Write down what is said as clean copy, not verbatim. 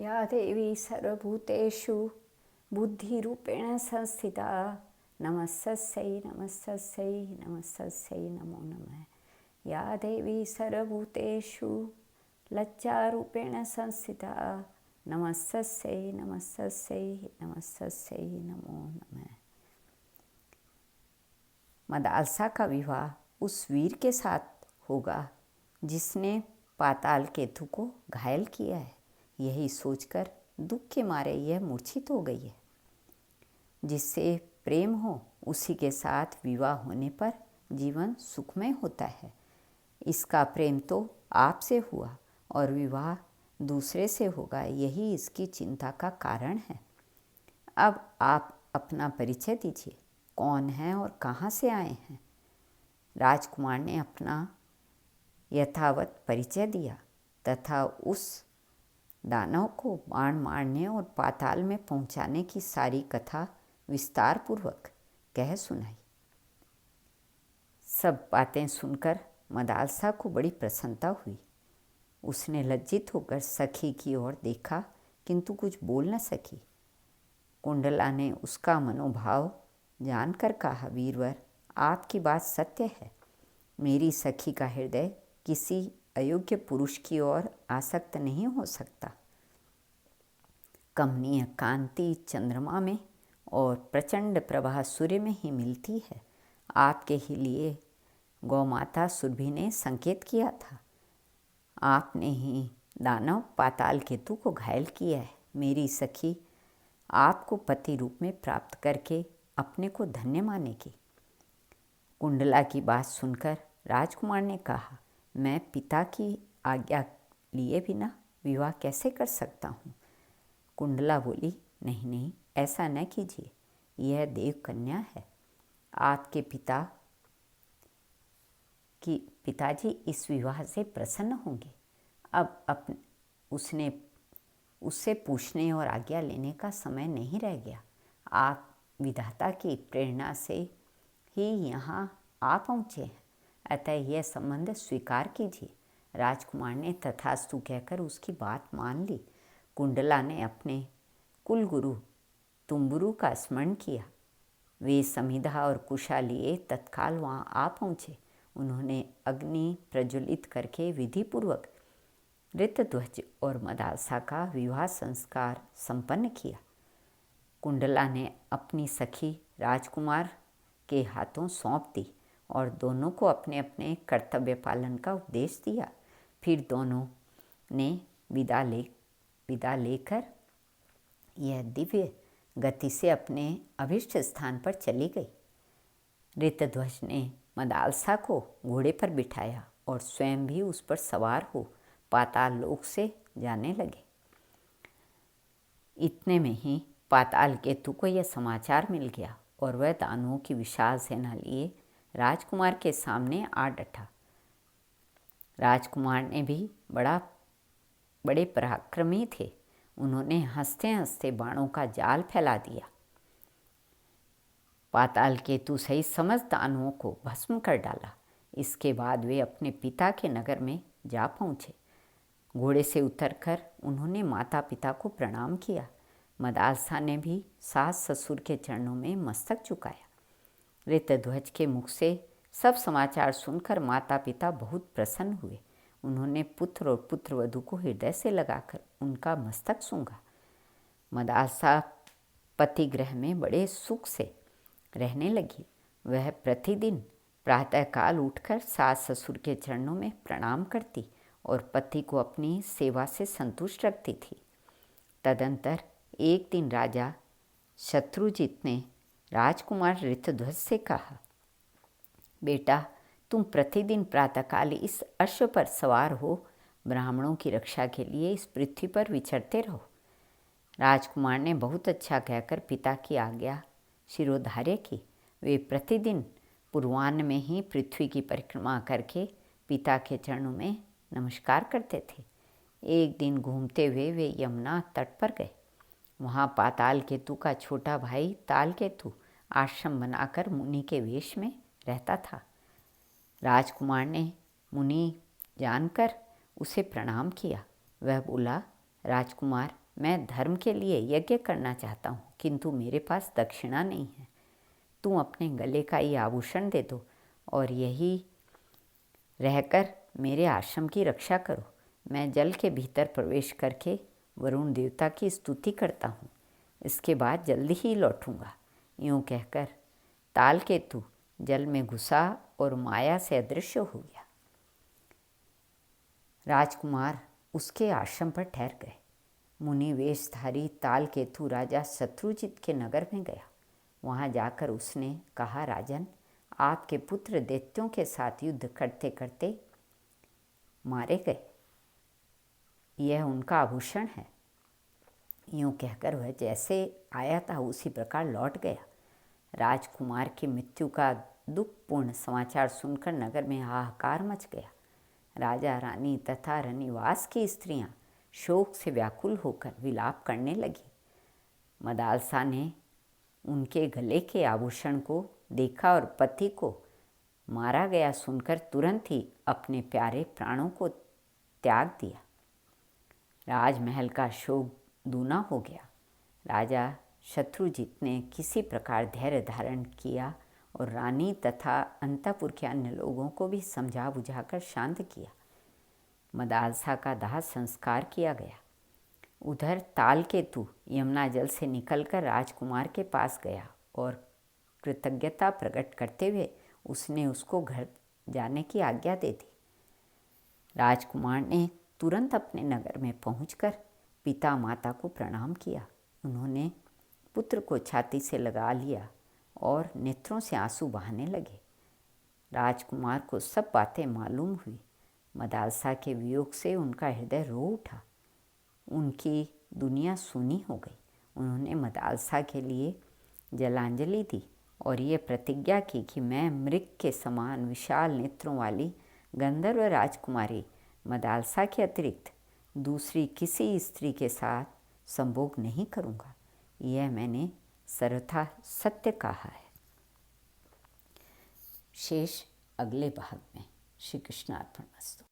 या देवी सर्वभूतेषु बुद्धिरूपेण संस्थिता नमस्तस्यै नमस्तस्यै नमस्तस्यै नमो नमः। या देवी सर्वभूतेषु लज्जारूपेण संस्थिता नमस्तस्यै नमस्तस्यै नमस्तस्यै नमो नमः। मदालसा का विवाह उस वीर के साथ होगा जिसने पाताल केतु को घायल किया है। यही सोचकर दुख के मारे यह मूर्छित हो गई है। जिससे प्रेम हो उसी के साथ विवाह होने पर जीवन सुखमय होता है। इसका प्रेम तो आपसे हुआ और विवाह दूसरे से होगा, यही इसकी चिंता का कारण है। अब आप अपना परिचय दीजिए, कौन हैं और कहाँ से आए हैं। राजकुमार ने अपना यथावत परिचय दिया तथा उस दानव को बाण मारने और पाताल में पहुंचाने की सारी कथा विस्तार पूर्वक कह सुनाई। सब बातें सुनकर मदालसा को बड़ी प्रसन्नता हुई। उसने लज्जित होकर सखी की ओर देखा किंतु कुछ बोल न सकी। कुंडला ने उसका मनोभाव जानकर कहा, वीरवर, आपकी बात सत्य है। मेरी सखी का हृदय किसी अयोग्य पुरुष की ओर आसक्त नहीं हो सकता। कमनीय कांति चंद्रमा में और प्रचंड प्रभा सूर्य में ही मिलती है। आपके ही लिए गौमाता सुरभि ने संकेत किया था। आपने ही दानव पाताल केतु को घायल किया है। मेरी सखी आपको पति रूप में प्राप्त करके अपने को धन्य मानेगी। कुंडला की बात सुनकर राजकुमार ने कहा, मैं पिता की आज्ञा लिए बिना विवाह कैसे कर सकता हूँ। कुंडला बोली, नहीं नहीं, ऐसा न कीजिए। यह देव कन्या है। आपके पिताजी इस विवाह से प्रसन्न होंगे। अब उससे पूछने और आज्ञा लेने का समय नहीं रह गया। आप विधाता की प्रेरणा से ही यहाँ आ पहुँचे हैं, अतः यह संबंध स्वीकार कीजिए। राजकुमार ने तथास्तु कहकर उसकी बात मान ली। कुंडला ने अपने कुलगुरु तुम्बुरु का स्मरण किया। वे समिधा और कुशा लिए तत्काल वहाँ आ पहुँचे। उन्होंने अग्नि प्रज्वलित करके विधिपूर्वक ऋतध्वज और मदालसा का विवाह संस्कार संपन्न किया। कुंडला ने अपनी सखी राजकुमार के हाथों सौंप दी और दोनों को अपने अपने कर्तव्य पालन का उपदेश दिया। फिर दोनों ने विदा लेकर यह दिव्य गति से अपने अभिष्ट स्थान पर चली गई। ऋतध्वज ने मदालसा को घोड़े पर बिठाया और स्वयं भी उस पर सवार हो पाताल लोक से जाने लगे। इतने में ही पाताल केतु को यह समाचार मिल गया और वह दानवों की विशाल सेना लिए राजकुमार के सामने आ डटा। राजकुमार ने भी बड़े पराक्रमी थे। उन्होंने हंसते हंसते बाणों का जाल फैला दिया। पाताल केतु सहित समस्त दानवों को भस्म कर डाला। इसके बाद वे अपने पिता के नगर में जा पहुँचे। घोड़े से उतरकर उन्होंने माता पिता को प्रणाम किया। मदालसा ने भी सास ससुर के चरणों में मस्तक झुकाया। ऋतध्वज के मुख से सब समाचार सुनकर माता पिता बहुत प्रसन्न हुए। उन्होंने पुत्र और पुत्रवधू को हृदय से लगाकर उनका मस्तक सूंघा। मदालसा पति गृह में बड़े सुख से रहने लगी। वह प्रतिदिन प्रातःकाल उठकर सास ससुर के चरणों में प्रणाम करती और पति को अपनी सेवा से संतुष्ट रखती थी। तदंतर एक दिन राजा शत्रुजित ने राजकुमार ऋतध्वज से कहा, बेटा, तुम प्रतिदिन प्रातःकाल इस अश्व पर सवार हो ब्राह्मणों की रक्षा के लिए इस पृथ्वी पर विचरते रहो। राजकुमार ने बहुत अच्छा कहकर पिता की आज्ञा शिरोधार्य की। वे प्रतिदिन पूर्वाह्न में ही पृथ्वी की परिक्रमा करके पिता के चरणों में नमस्कार करते थे। एक दिन घूमते हुए वे यमुना तट पर गए। वहाँ पाताल केतु का छोटा भाई ताल केतु आश्रम बनाकर मुनि के वेश में रहता था। राजकुमार ने मुनि जानकर उसे प्रणाम किया। वह बोला, राजकुमार, मैं धर्म के लिए यज्ञ करना चाहता हूँ, किंतु मेरे पास दक्षिणा नहीं है। तुम अपने गले का ये आभूषण दे दो और यही रहकर मेरे आश्रम की रक्षा करो। मैं जल के भीतर प्रवेश करके वरुण देवता की स्तुति करता हूँ। इसके बाद जल्दी ही लौटूंगा। यूँ कहकर तालकेतु जल में घुसा और माया से अदृश्य हो गया। राजकुमार उसके आश्रम पर ठहर गए। मुनि वेशधारी तालकेतु राजा शत्रुजित के नगर में गया। वहाँ जाकर उसने कहा, राजन, आपके पुत्र दैत्यों के साथ युद्ध करते करते मारे गए। यह उनका आभूषण है। यूँ कहकर वह जैसे आया था उसी प्रकार लौट गया। राजकुमार की मृत्यु का दुखपूर्ण समाचार सुनकर नगर में हाहाकार मच गया। राजा, रानी तथा रनिवास की स्त्रियां शोक से व्याकुल होकर विलाप करने लगी। मदालसा ने उनके गले के आभूषण को देखा और पति को मारा गया सुनकर तुरंत ही अपने प्यारे प्राणों को त्याग दिया। राजमहल का शोक दूना हो गया। राजा शत्रुजित ने किसी प्रकार धैर्य धारण किया और रानी तथा अंतपुर के अन्य लोगों को भी समझा बुझाकर शांत किया। मदालसा का दाह संस्कार किया गया। उधर तालकेतु यमुना जल से निकलकर राजकुमार के पास गया और कृतज्ञता प्रकट करते हुए उसने उसको घर जाने की आज्ञा दे दी। राजकुमार ने तुरंत अपने नगर में पहुंचकर पिता माता को प्रणाम किया। उन्होंने पुत्र को छाती से लगा लिया और नेत्रों से आंसू बहाने लगे। राजकुमार को सब बातें मालूम हुई। मदालसा के वियोग से उनका हृदय रो उठा। उनकी दुनिया सूनी हो गई। उन्होंने मदालसा के लिए जलांजलि दी और ये प्रतिज्ञा की कि मैं मृग के समान विशाल नेत्रों वाली गंधर्व राजकुमारी मदालसा के अतिरिक्त दूसरी किसी स्त्री के साथ संभोग नहीं करूँगा। यह मैंने सर्वथा सत्य कहा है। शेष अगले भाग में। श्री कृष्णार्पणमस्तु।